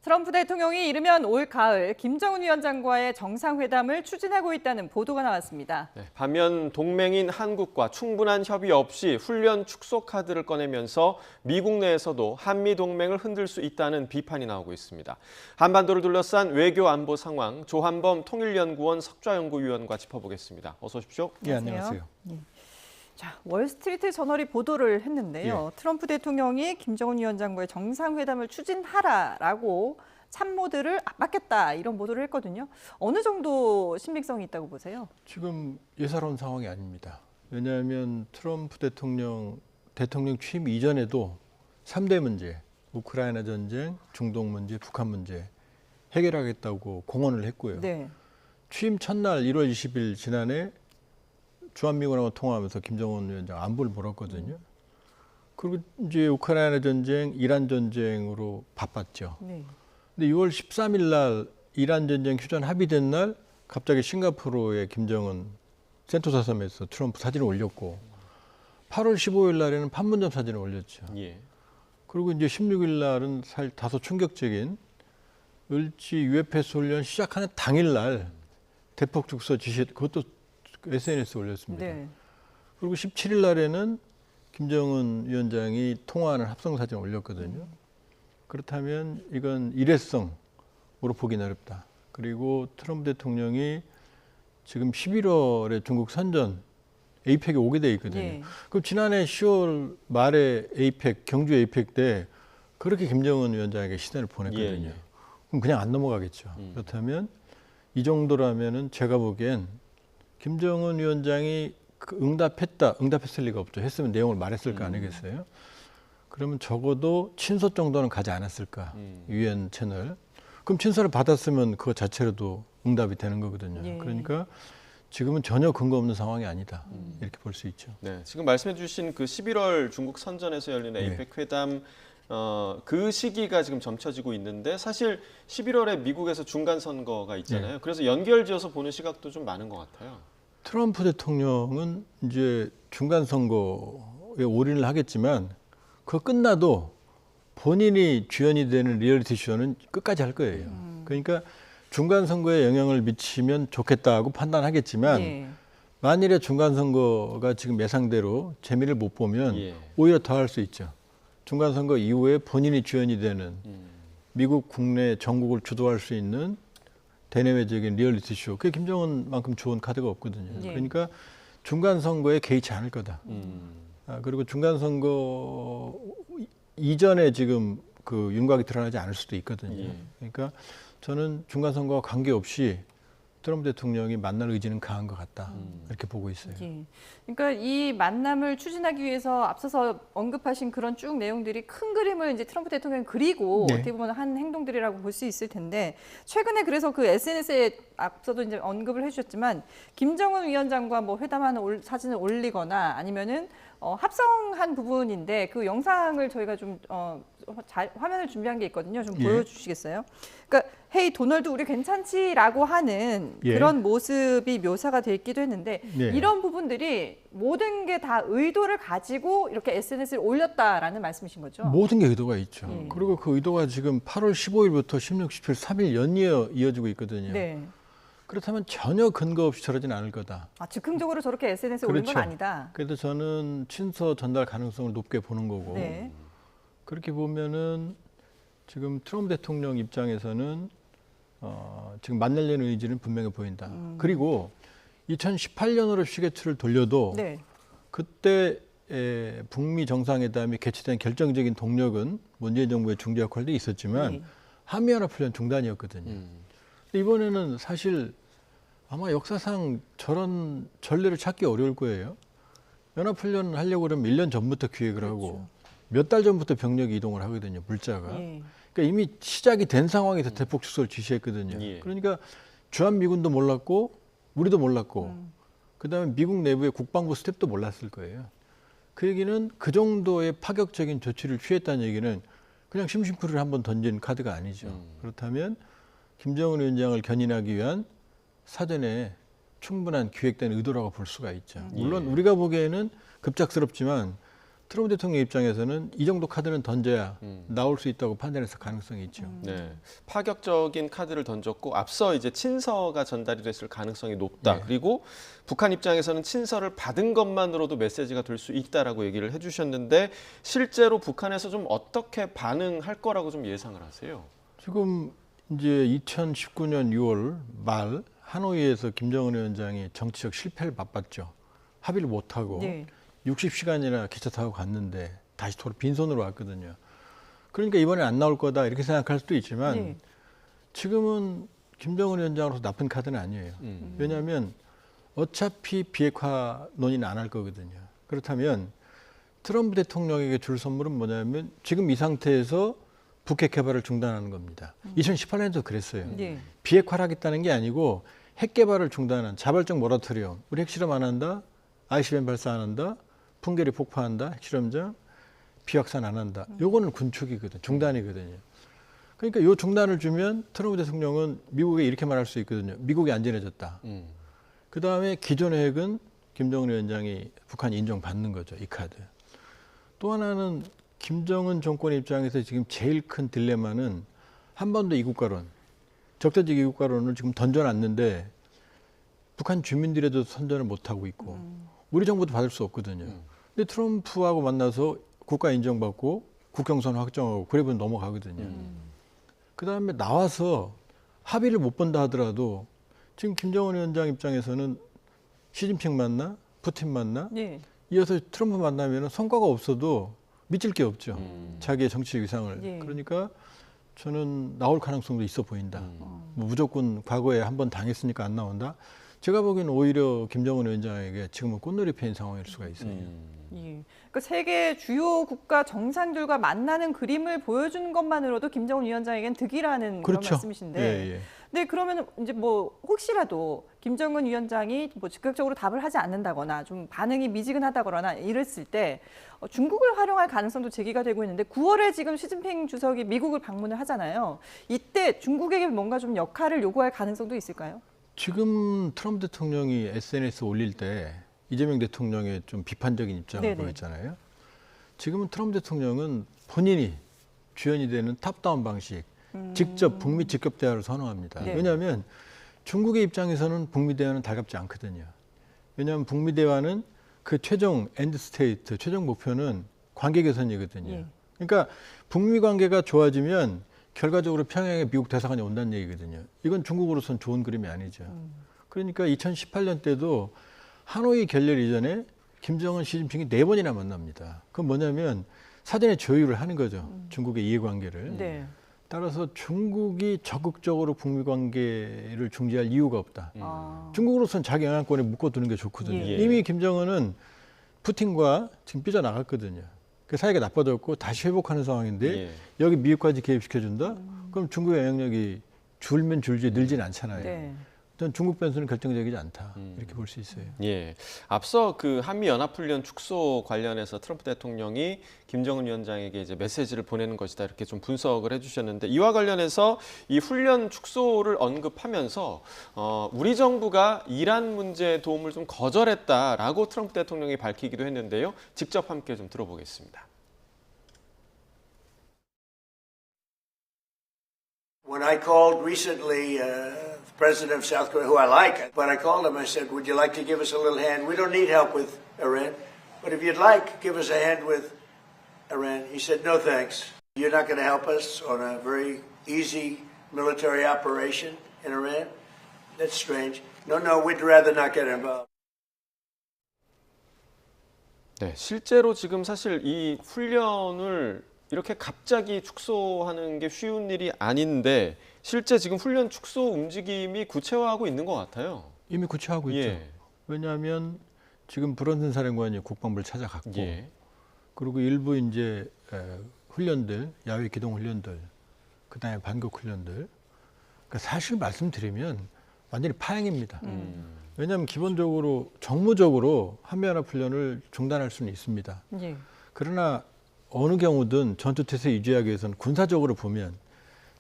트럼프 대통령이 이르면 올 가을 김정은 위원장과의 정상회담을 추진하고 있다는 보도가 나왔습니다. 네, 반면 동맹인 한국과 충분한 협의 없이 훈련 축소 카드를 꺼내면서 미국 내에서도 한미 동맹을 흔들 수 있다는 비판이 나오고 있습니다. 한반도를 둘러싼 외교 안보 상황, 조한범 통일연구원 석좌연구위원과 짚어보겠습니다. 어서 오십시오. 네, 안녕하세요. 자, 월스트리트 저널이 보도를 했는데요. 트럼프 대통령이 김정은 위원장과의 정상회담을 추진하라라고 참모들을 압박했다 이런 보도를 했거든요. 어느 정도 신빙성이 있다고 보세요? 지금 예사로운 상황이 아닙니다. 왜냐하면 트럼프 대통령 취임 이전에도 3대 문제, 우크라이나 전쟁, 중동 문제, 북한 문제 해결하겠다고 공언을 했고요. 네. 취임 첫날 1월 20일 지난해 주한미군하고 통화하면서 김정은 위원장 안부를 물었거든요. 그리고 이제 우크라이나 전쟁, 이란 전쟁으로 바빴죠. 네. 근데 6월 13일 날 이란 전쟁 휴전 합의된 날 갑자기 싱가포르의 김정은 센토사 섬에서 트럼프 사진을 올렸고 8월 15일 날에는 판문점 사진을 올렸죠. 예. 그리고 이제 16일 날은 다소 충격적인 을지 UFS 훈련 시작하는 당일 날 대폭 축소 지시, 그것도 SNS에 올렸습니다. 네. 그리고 17일 날에는 김정은 위원장이 통화하는 합성 사진을 올렸거든요. 그렇다면 이건 일회성으로 보기는 어렵다. 그리고 트럼프 대통령이 지금 11월에 중국 선전 에이펙에 오게 돼 있거든요. 네. 그럼 지난해 10월 말에 경주 에이펙 때 그렇게 김정은 위원장에게 시선을 보냈거든요. 예. 그럼 그냥 안 넘어가겠죠. 그렇다면 이 정도라면은 제가 보기엔 김정은 위원장이 응답했을 리가 없죠. 했으면 내용을 말했을 거 아니겠어요? 그러면 적어도 친서 정도는 가지 않았을까, 유엔 채널. 그럼 친서를 받았으면 그거 자체로도 응답이 되는 거거든요. 예. 그러니까 지금은 전혀 근거 없는 상황이 아니다. 이렇게 볼 수 있죠. 네, 지금 말씀해 주신 그 11월 중국 선전에서 열리는 에이펙 회담 그 시기가 지금 점쳐지고 있는데 사실 11월에 미국에서 중간 선거가 있잖아요. 그래서 연결지어서 보는 시각도 좀 많은 것 같아요. 트럼프 대통령은 이제 중간 선거에 올인을 하겠지만 그거 끝나도 본인이 주연이 되는 리얼리티 쇼는 끝까지 할 거예요. 그러니까 중간 선거에 영향을 미치면 좋겠다고 판단하겠지만 네. 만일에 중간 선거가 지금 예상대로 재미를 못 보면 오히려 더 할 수 있죠. 중간 선거 이후에 본인이 주연이 되는 미국 국내 정국을 주도할 수 있는 대내외적인 리얼리티 쇼. 그게 김정은만큼 좋은 카드가 없거든요. 네. 그러니까 중간 선거에 개의치 않을 거다. 그리고 중간 선거 이전에 지금 그 윤곽이 드러나지 않을 수도 있거든요. 그러니까 저는 중간 선거와 관계없이 트럼프 대통령이 만날 의지는 강한 것 같다. 이렇게 보고 있어요. 예. 그러니까 이 만남을 추진하기 위해서 앞서서 언급하신 그런 쭉 내용들이 큰 그림을 이제 트럼프 대통령이 그리고 네. 어떻게 보면 한 행동들이라고 볼 수 있을 텐데 최근에 그래서 그 SNS에 앞서도 이제 언급을 해주셨지만 김정은 위원장과 뭐 회담하는 사진을 올리거나 아니면은 합성한 부분인데 그 영상을 저희가 좀 화면을 준비한 게 있거든요. 좀 보여주시겠어요? 그러니까 헤이 도널드 우리 괜찮지라고 하는 그런 모습이 묘사가 돼 있기도 했는데 이런 부분들이 모든 게 다 의도를 가지고 이렇게 SNS에 올렸다라는 말씀이신 거죠? 모든 게 의도가 있죠. 그리고 그 의도가 지금 8월 15일부터 16, 17, 3일 연이어 이어지고 있거든요. 네. 그렇다면 전혀 근거 없이 저러진 않을 거다. 즉흥적으로 저렇게 SNS에 올린 건 아니다. 그래서 저는 친서 전달 가능성을 높게 보는 거고 네. 그렇게 보면은 지금 트럼프 대통령 입장에서는 지금 만나려는 의지는 분명해 보인다. 그리고 2018년으로 시계추를 돌려도 그때 북미 정상회담이 개최된 결정적인 동력은 문재인 정부의 중재 역할도 있었지만 한미연합훈련 중단이었거든요. 이번에는 사실 아마 역사상 저런 전례를 찾기 어려울 거예요. 연합훈련 하려고 그러면 1년 전부터 기획을 하고 몇 달 전부터 병력이 이동을 하거든요. 물자가. 그러니까 이미 시작이 된 상황에서 대폭 축소를 지시했거든요. 그러니까 주한미군도 몰랐고 우리도 몰랐고 그다음에 미국 내부의 국방부 스텝도 몰랐을 거예요. 그 얘기는 그 정도의 파격적인 조치를 취했다는 얘기는 그냥 심심풀이를 한번 던진 카드가 아니죠. 그렇다면 김정은 위원장을 견인하기 위한 사전에 충분한 기획된 의도라고 볼 수가 있죠. 물론 우리가 보기에는 급작스럽지만 트럼프 대통령 입장에서는 이 정도 카드는 던져야 나올 수 있다고 판단해서 가능성이 있죠. 네, 파격적인 카드를 던졌고 앞서 이제 친서가 전달이 됐을 가능성이 높다. 네. 그리고 북한 입장에서는 친서를 받은 것만으로도 메시지가 될 수 있다라고 얘기를 해주셨는데 실제로 북한에서 좀 어떻게 반응할 거라고 좀 예상을 하세요? 지금 이제 2019년 6월 말 하노이에서 김정은 위원장이 정치적 실패를 맛봤죠. 합의를 못하고 네. 60시간이나 기차 타고 갔는데 다시 빈손으로 왔거든요. 그러니까 이번에 안 나올 거다 이렇게 생각할 수도 있지만 네. 지금은 김정은 위원장으로서 나쁜 카드는 아니에요. 왜냐하면 어차피 비핵화 논의는 안 할 거거든요. 그렇다면 트럼프 대통령에게 줄 선물은 뭐냐면 지금 이 상태에서 북핵 개발을 중단하는 겁니다. 2018년에도 그랬어요. 네. 비핵화를 하겠다는 게 아니고 핵 개발을 중단한 자발적 모라토리엄. 우리 핵실험 안 한다. ICBM 발사 안 한다. 풍계리 폭파한다. 핵실험장. 비확산 안 한다. 요거는 군축이거든. 중단이거든요. 그러니까 요 중단을 주면 트럼프 대통령은 미국에 이렇게 말할 수 있거든요. 미국이 안전해졌다. 그다음에 기존의 핵은 김정은 위원장이 북한이 인정받는 거죠. 이 카드. 또 하나는 김정은 정권 입장에서 지금 제일 큰 딜레마는 한반도 이국가론, 적대적 이국가론을 지금 던져놨는데 북한 주민들에도 선전을 못하고 있고 우리 정부도 받을 수 없거든요. 근데 트럼프하고 만나서 국가 인정받고 국경선 확정하고 그래보면 넘어가거든요. 그다음에 나와서 합의를 못 본다 하더라도 지금 김정은 위원장 입장에서는 시진핑 만나, 푸틴 만나, 네. 이어서 트럼프 만나면 성과가 없어도 믿을 게 없죠. 자기의 정치적 위상을. 예. 그러니까 저는 나올 가능성도 있어 보인다. 뭐 무조건 과거에 한번 당했으니까 안 나온다. 제가 보기에는 오히려 김정은 위원장에게 지금은 꽃놀이 패인 상황일 수가 있어요. 예. 그러니까 세계 주요 국가 정상들과 만나는 그림을 보여준 것만으로도 김정은 위원장에겐 득이라는 그런 그렇죠. 말씀이신데. 예, 예. 네, 그러면 이제 뭐 혹시라도 김정은 위원장이 뭐 즉각적으로 답을 하지 않는다거나 좀 반응이 미지근하다거나 이랬을 때 중국을 활용할 가능성도 제기가 되고 있는데 9월에 지금 시진핑 주석이 미국을 방문을 하잖아요. 이때 중국에게 뭔가 좀 역할을 요구할 가능성도 있을까요? 지금 트럼프 대통령이 SNS 올릴 때 이재명 대통령의 좀 비판적인 입장을 네네. 보였잖아요. 지금은 트럼프 대통령은 본인이 주연이 되는 탑다운 방식, 직접 북미 직접 대화를 선호합니다. 네. 왜냐하면 중국의 입장에서는 북미 대화는 달갑지 않거든요. 왜냐하면 북미 대화는 그 최종 엔드 스테이트, 최종 목표는 관계 개선이거든요. 예. 그러니까 북미 관계가 좋아지면 결과적으로 평양에 미국 대사관이 온다는 얘기거든요. 이건 중국으로서는 좋은 그림이 아니죠. 그러니까 2018년 때도 하노이 결렬 이전에 김정은, 시진핑이 4번이나 만납니다. 그건 뭐냐면 사전에 조율을 하는 거죠. 중국의 이해관계를. 네. 따라서 중국이 적극적으로 북미 관계를 중지할 이유가 없다. 아. 중국으로서는 자기 영향권에 묶어두는 게 좋거든요. 예. 이미 김정은은 푸틴과 지금 삐져나갔거든요. 그 사이가 나빠졌고 다시 회복하는 상황인데 예. 여기 미국까지 개입시켜준다? 그럼 중국의 영향력이 줄면 줄지 늘진 않잖아요. 네. 전 중국 변수는 결정적이지 않다. 이렇게 볼 수 있어요. 예. 앞서 그 한미 연합훈련 축소 관련해서 트럼프 대통령이 김정은 위원장에게 이제 메시지를 보내는 것이다 이렇게 좀 분석을 해주셨는데 이와 관련해서 이 훈련 축소를 언급하면서 우리 정부가 이란 문제에 도움을 좀 거절했다라고 트럼프 대통령이 밝히기도 했는데요. 직접 함께 좀 들어보겠습니다. When I called recently the president of South Korea, who I like, but I called him, I said, would you like to give us a little hand? We don't need help with Iran, but if you'd like, give us a hand with Iran. He said, no thanks. You're not going to help us on a very easy military operation in Iran? That's strange. No, we'd rather not get involved. 네, 실제로 지금 사실 이 훈련을 이렇게 갑자기 축소하는 게 쉬운 일이 아닌데 실제 지금 훈련 축소 움직임이 구체화하고 있는 것 같아요. 이미 구체화하고 있죠. 예. 왜냐하면 지금 브런슨 사령관이 국방부를 찾아갔고 예. 그리고 일부 이제 훈련들, 야외 기동 훈련들, 그다음에 반격 훈련들. 그러니까 사실 말씀드리면 완전히 파행입니다. 왜냐하면 기본적으로 정무적으로 한미연합훈련을 중단할 수는 있습니다. 예. 그러나 어느 경우든 전투태세 유지하기 위해서는 군사적으로 보면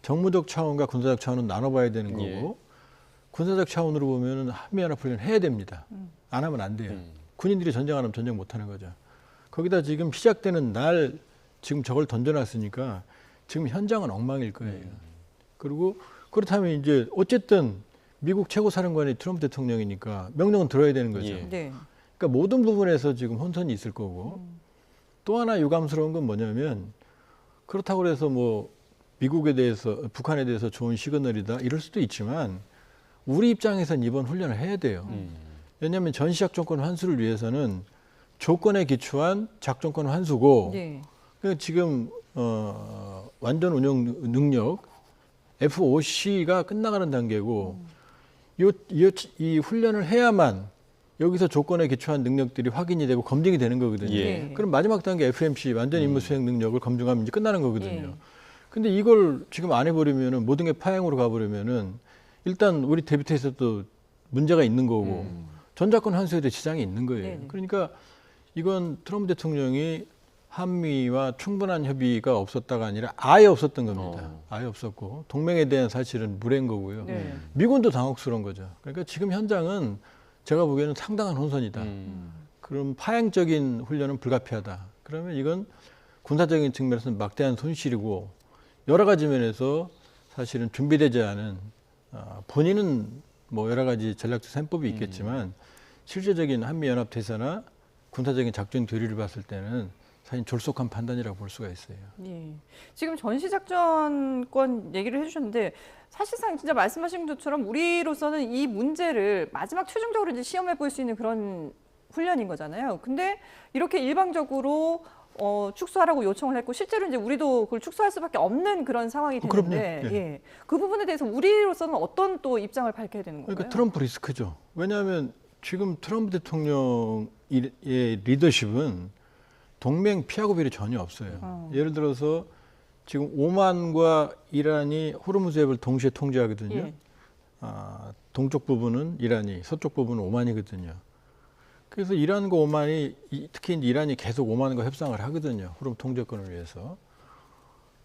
정무적 차원과 군사적 차원은 나눠봐야 되는 거고 예. 군사적 차원으로 보면 한미연합훈련 해야 됩니다. 안 하면 안 돼요. 군인들이 전쟁 안 하면 전쟁 못 하는 거죠. 거기다 지금 시작되는 날 지금 저걸 던져놨으니까 지금 현장은 엉망일 거예요. 그리고 그렇다면 이제 어쨌든 미국 최고사령관이 트럼프 대통령이니까 명령은 들어야 되는 거죠. 예. 네. 그러니까 모든 부분에서 지금 혼선이 있을 거고 또 하나 유감스러운 건 뭐냐면 그렇다고 해서 뭐 미국에 대해서 북한에 대해서 좋은 시그널이다 이럴 수도 있지만 우리 입장에선 이번 훈련을 해야 돼요. 왜냐하면 전시작전권 환수를 위해서는 조건에 기초한 작전권 환수고 네. 그 지금 완전 운영 능력 FOC가 끝나가는 단계고 이 훈련을 해야만 여기서 조건에 기초한 능력들이 확인이 되고 검증이 되는 거거든요. 예. 그럼 마지막 단계 FMC 완전 임무 수행 능력을 검증하면 이제 끝나는 거거든요. 예. 근데 이걸 지금 안 해버리면은 모든 게 파행으로 가버리면은 일단 우리 대비태에서도 문제가 있는 거고 전작권 환수에도 지장이 있는 거예요. 네네. 그러니까 이건 트럼프 대통령이 한미와 충분한 협의가 없었다가 아니라 아예 없었던 겁니다. 아예 없었고 동맹에 대한 사실은 무례인 거고요. 네. 미군도 당혹스러운 거죠. 그러니까 지금 현장은 제가 보기에는 상당한 혼선이다. 그럼 파행적인 훈련은 불가피하다. 그러면 이건 군사적인 측면에서는 막대한 손실이고 여러 가지 면에서 사실은 준비되지 않은 본인은 뭐 여러 가지 전략적 셈법이 있겠지만 실제적인 한미연합 대사나 군사적인 작전 교류를 봤을 때는 사실 졸속한 판단이라고 볼 수가 있어요. 예. 지금 전시작전권 얘기를 해주셨는데 사실상 진짜 말씀하신 것처럼 우리로서는 이 문제를 마지막 최종적으로 이제 시험해 볼 수 있는 그런 훈련인 거잖아요. 근데 이렇게 일방적으로 축소하라고 요청을 했고 실제로 이제 우리도 그걸 축소할 수밖에 없는 그런 상황이 되는데 그럼요. 예. 예. 그 부분에 대해서 우리로서는 어떤 또 입장을 밝혀야 되는 건가요? 그러니까 트럼프 리스크죠. 왜냐하면 지금 트럼프 대통령의 리더십은 동맹 피하고 비례 전혀 없어요. 예를 들어서 지금 오만과 이란이 호르무즈 해협을 동시에 통제하거든요. 예. 동쪽 부분은 이란이, 서쪽 부분은 오만이거든요. 그래서 이란과 오만이 특히 이제 이란이 계속 오만과 협상을 하거든요. 호르무즈 통제권을 위해서.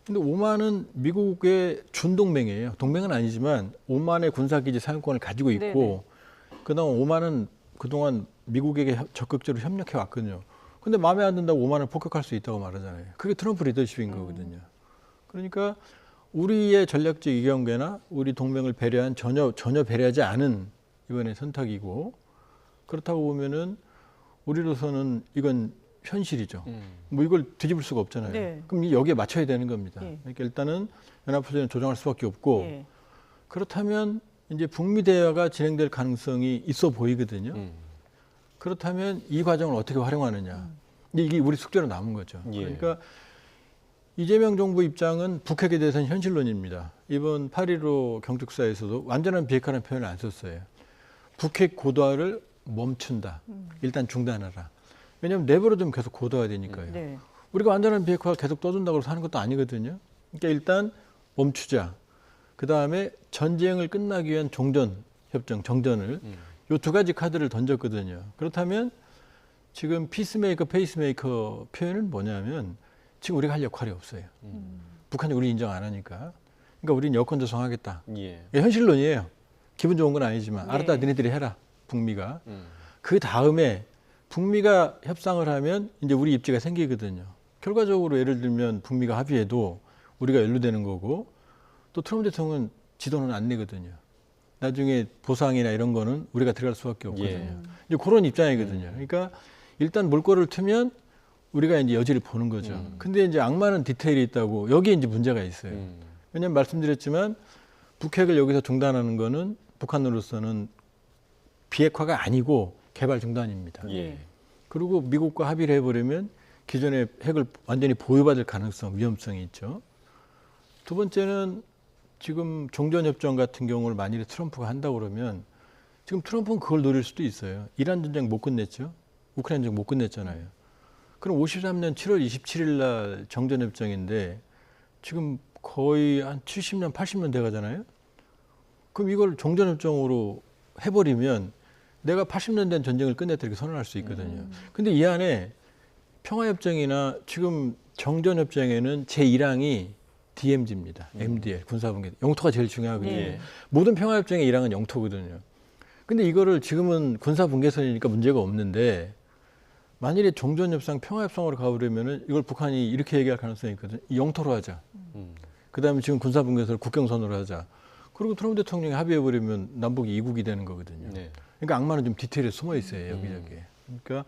근데 오만은 미국의 준동맹이에요. 동맹은 아니지만 오만의 군사기지 사용권을 가지고 있고 네네. 그다음 오만은 그동안 미국에게 적극적으로 협력해 왔거든요. 근데 마음에 안 든다고 오만을 폭격할 수 있다고 말하잖아요. 그게 트럼프 리더십인 거거든요. 그러니까 우리의 전략적 이경계나 우리 동맹을 배려한 전혀 배려하지 않은 이번에 선택이고 그렇다고 보면은 우리로서는 이건 현실이죠. 뭐 이걸 뒤집을 수가 없잖아요. 네. 그럼 여기에 맞춰야 되는 겁니다. 예. 그러니까 일단은 연합훈련을 조정할 수밖에 없고 예. 그렇다면 이제 북미 대화가 진행될 가능성이 있어 보이거든요. 그렇다면 이 과정을 어떻게 활용하느냐. 근데 이게 우리 숙제로 남은 거죠. 예. 그러니까 이재명 정부 입장은 북핵에 대해서는 현실론입니다. 이번 8.15 경축사에서도 완전한 비핵화라는 표현을 안 썼어요. 북핵 고도화를 멈춘다. 일단 중단하라. 왜냐하면 내버려두면 계속 고도화되니까요. 네. 우리가 완전한 비핵화 계속 떠준다고 해서 하는 것도 아니거든요. 그러니까 일단 멈추자. 그다음에 전쟁을 끝나기 위한 종전협정, 정전을 요 두 가지 카드를 던졌거든요. 그렇다면 지금 피스메이커, 페이스메이커 표현은 뭐냐면 지금 우리가 할 역할이 없어요. 북한이 우리 인정 안 하니까. 그러니까 우리는 여권 조성하겠다. 예. 이게 현실론이에요. 기분 좋은 건 아니지만 네. 알았다 너네들이 해라. 북미가. 그 다음에 북미가 협상을 하면 이제 우리 입지가 생기거든요. 결과적으로 예를 들면 북미가 합의해도 우리가 연루되는 거고 또 트럼프 대통령은 지도는 안 내거든요. 나중에 보상이나 이런 거는 우리가 들어갈 수밖에 없거든요. 예. 이제 그런 입장이거든요. 그러니까 일단 물꼬를 트면 우리가 이제 여지를 보는 거죠. 근데 이제 악마는 디테일이 있다고 여기에 이제 문제가 있어요. 왜냐하면 말씀드렸지만 북핵을 여기서 중단하는 거는 북한으로서는 비핵화가 아니고 개발 중단입니다. 예. 그리고 미국과 합의를 해버리면 기존의 핵을 완전히 보유받을 가능성, 위험성이 있죠. 두 번째는 지금 종전협정 같은 경우를 만일에 트럼프가 한다고 그러면 지금 트럼프는 그걸 노릴 수도 있어요. 이란 전쟁 못 끝냈죠. 우크라이나 전쟁 못 끝냈잖아요. 그럼 53년 7월 27일 날 정전협정인데 지금 거의 한 70년, 80년 돼가잖아요. 그럼 이걸 종전협정으로 해버리면 내가 80년 된 전쟁을 끝냈다 이렇게 선언할 수 있거든요. 근데 이 안에 평화협정이나 지금 정전협정에는 제1항이 DMZ입니다. MDL, 군사분계. 영토가 제일 중요하거든요. 네. 모든 평화협정의 1항은 영토거든요. 근데 이거를 지금은 군사분계선이니까 문제가 없는데 만일에 종전협상, 평화협상으로 가버리면은 이걸 북한이 이렇게 얘기할 가능성이 있거든요. 영토로 하자. 그다음에 지금 군사분계선을 국경선으로 하자. 그리고 트럼프 대통령이 합의해버리면 남북이 이국이 되는 거거든요. 네. 그러니까 악마는 좀 디테일에 숨어 있어요, 여기저기. 그러니까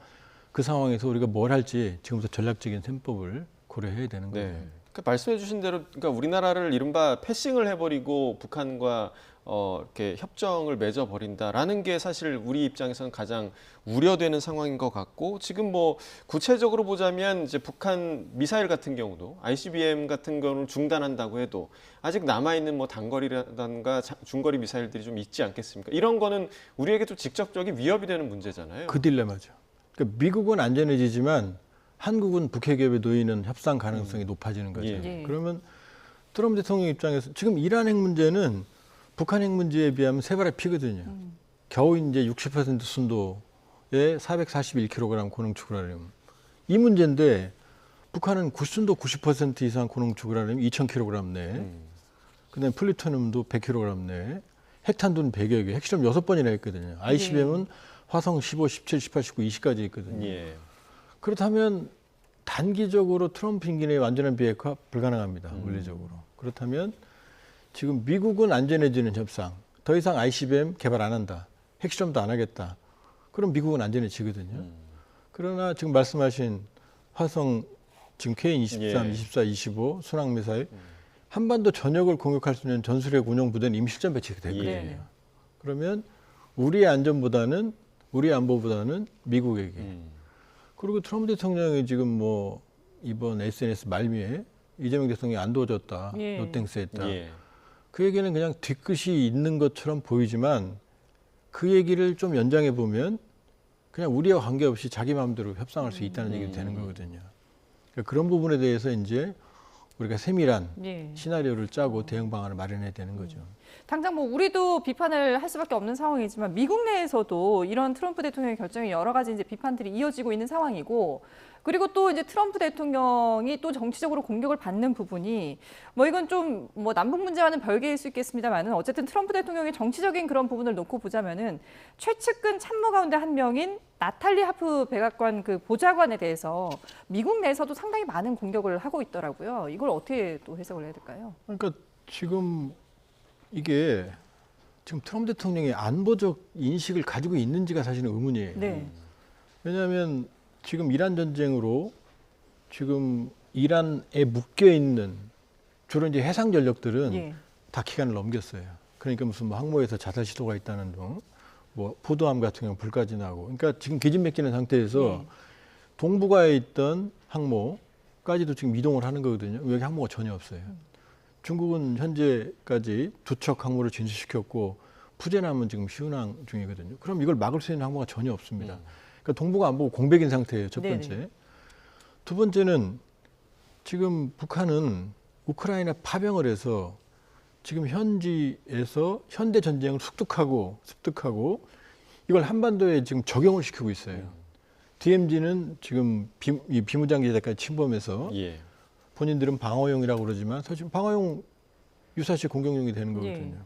그 상황에서 우리가 뭘 할지 지금부터 전략적인 셈법을 고려해야 되는 거예요. 네. 그러니까 말씀해주신 대로, 그러니까 우리나라를 이른바 패싱을 해버리고 북한과 이렇게 협정을 맺어버린다라는 게 사실 우리 입장에서는 가장 우려되는 상황인 것 같고, 지금 뭐 구체적으로 보자면 이제 북한 미사일 같은 경우도 ICBM 같은 경우는 중단한다고 해도 아직 남아있는 뭐 단거리라든가 중거리 미사일들이 좀 있지 않겠습니까? 이런 거는 우리에게 또 직접적인 위협이 되는 문제잖아요. 그 딜레마죠. 그러니까 미국은 안전해지지만 한국은 북핵협에 놓이는 협상 가능성이 높아지는 거죠. 예. 그러면 트럼프 대통령 입장에서 지금 이란 핵 문제는 북한 핵 문제에 비하면 세 발의 피거든요. 겨우 이제 60% 순도에 441kg 고농축 우라늄. 이 문제인데 북한은 구순도 90% 이상 고농축 우라늄 2,000kg 내. 그다음에 플루토늄도 100kg 내. 핵탄두는 100여 개. 핵실험 6번이나 했거든요. ICBM은 화성 15, 17, 18, 19, 20까지 있거든요. 예. 그렇다면 단기적으로 트럼프 임기 내에 완전한 비핵화 불가능합니다. 물리적으로. 그렇다면 지금 미국은 안전해지는 협상, 더 이상 ICBM 개발 안 한다. 핵실험도 안 하겠다. 그럼 미국은 안전해지거든요. 그러나 지금 말씀하신 화성 지금 K-23, 예. 24, 25 순항미사일 한반도 전역을 공격할 수 있는 전술핵 운용 부대는 이미 실전 배치가 됐거든요. 예. 그러면 우리의 안전보다는 우리의 안보보다는 미국에게. 그리고 트럼프 대통령이 지금 뭐 이번 SNS 말미에 이재명 대통령이 안 도와줬다, 예. 노땡스 했다. 예. 그 얘기는 그냥 뒤끝이 있는 것처럼 보이지만 그 얘기를 좀 연장해 보면 그냥 우리와 관계없이 자기 마음대로 협상할 수 있다는 얘기도 되는 거거든요. 그러니까 그런 부분에 대해서 이제 우리가 세밀한 예. 시나리오를 짜고 대응 방안을 마련해야 되는 거죠. 당장 뭐 우리도 비판을 할 수밖에 없는 상황이지만 미국 내에서도 이런 트럼프 대통령의 결정에 여러 가지 이제 비판들이 이어지고 있는 상황이고, 그리고 또 이제 트럼프 대통령이 또 정치적으로 공격을 받는 부분이 뭐 이건 좀 뭐 남북 문제와는 별개일 수 있겠습니다만은 어쨌든 트럼프 대통령의 정치적인 그런 부분을 놓고 보자면은 최측근 참모 가운데 한 명인 나탈리 하프 백악관 그 보좌관에 대해서 미국 내에서도 상당히 많은 공격을 하고 있더라고요. 이걸 어떻게 또 해석을 해야 될까요? 그러니까 지금 이게 지금 트럼프 대통령이 안보적 인식을 가지고 있는지가 사실은 의문이에요. 네. 왜냐하면 지금 이란 전쟁으로 지금 이란에 묶여 있는 주로 이제 해상 전력들은 예. 다 기간을 넘겼어요. 그러니까 무슨 뭐 항모에서 자살 시도가 있다는 등, 뭐 포도함 같은 경우 불까지 나고, 그러니까 지금 기진맥진한 상태에서 예. 동북아에 있던 항모까지도 지금 이동을 하는 거거든요. 여기 항모가 전혀 없어요. 중국은 현재까지 2척 항모를 진출시켰고 푸제남은 지금 시운항 중이거든요. 그럼 이걸 막을 수 있는 항모가 전혀 없습니다. 그러니까 동북아 안보고 공백인 상태예요. 첫 번째. 네네. 두 번째는 지금 북한은 우크라이나 파병을 해서 지금 현지에서 현대 전쟁을 습득하고 이걸 한반도에 지금 적용을 시키고 있어요. DMZ는 지금 비무장지대까지 침범해서 예. 본인들은 방어용이라고 그러지만 사실 방어용 유사시 공격용이 되는 거거든요. 예.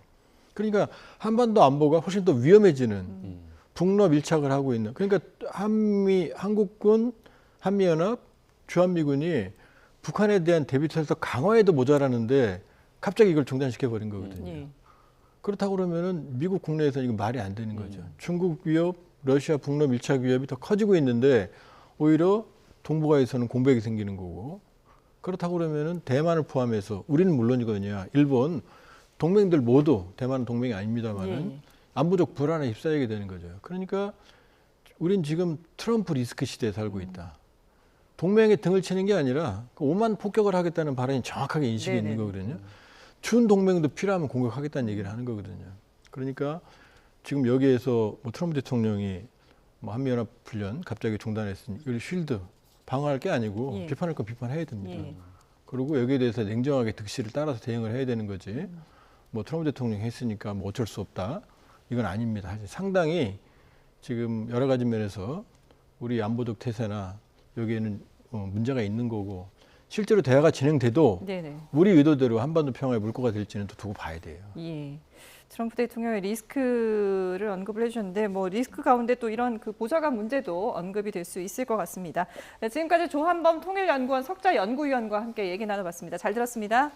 그러니까 한반도 안보가 훨씬 더 위험해지는 북러 밀착을 하고 있는, 그러니까 한국군, 한미연합, 주한미군이 북한에 대한 대비태세에서 강화에도 모자라는데 갑자기 이걸 중단시켜 버린 거거든요. 예. 그렇다고 그러면은 미국 국내에서 이거 말이 안 되는 거죠. 중국 위협, 러시아 북러 밀착 위협이 더 커지고 있는데 오히려 동북아에서는 공백이 생기는 거고, 그렇다고 그러면은 대만을 포함해서 우리는 물론이거든요. 일본 동맹들 모두, 대만은 동맹이 아닙니다만은 예. 안보적 불안에 휩싸이게 되는 거죠. 그러니까 우린 지금 트럼프 리스크 시대에 살고 있다. 동맹에 등을 치는 게 아니라 오만 폭격을 하겠다는 발언이 정확하게 인식이 네네. 있는 거거든요. 준 동맹도 필요하면 공격하겠다는 얘기를 하는 거거든요. 그러니까 지금 여기에서 뭐 트럼프 대통령이 뭐 한미연합 훈련 갑자기 중단했으니 이걸 쉴드 방어할 게 아니고 예. 비판할 건 비판해야 됩니다. 예. 그리고 여기에 대해서 냉정하게 득실을 따라서 대응을 해야 되는 거지. 뭐 트럼프 대통령이 했으니까 뭐 어쩔 수 없다. 이건 아닙니다. 사실 상당히 지금 여러 가지 면에서 우리 안보적 태세나 여기에는 문제가 있는 거고, 실제로 대화가 진행돼도 네네. 우리 의도대로 한반도 평화의 물꼬가 될지는 또 두고 봐야 돼요. 예. 트럼프 대통령의 리스크를 언급을 해주셨는데 뭐 리스크 가운데 또 이런 그 보좌관 문제도 언급이 될 수 있을 것 같습니다. 네, 지금까지 조한범 통일연구원 석좌연구위원과 함께 얘기 나눠봤습니다. 잘 들었습니다.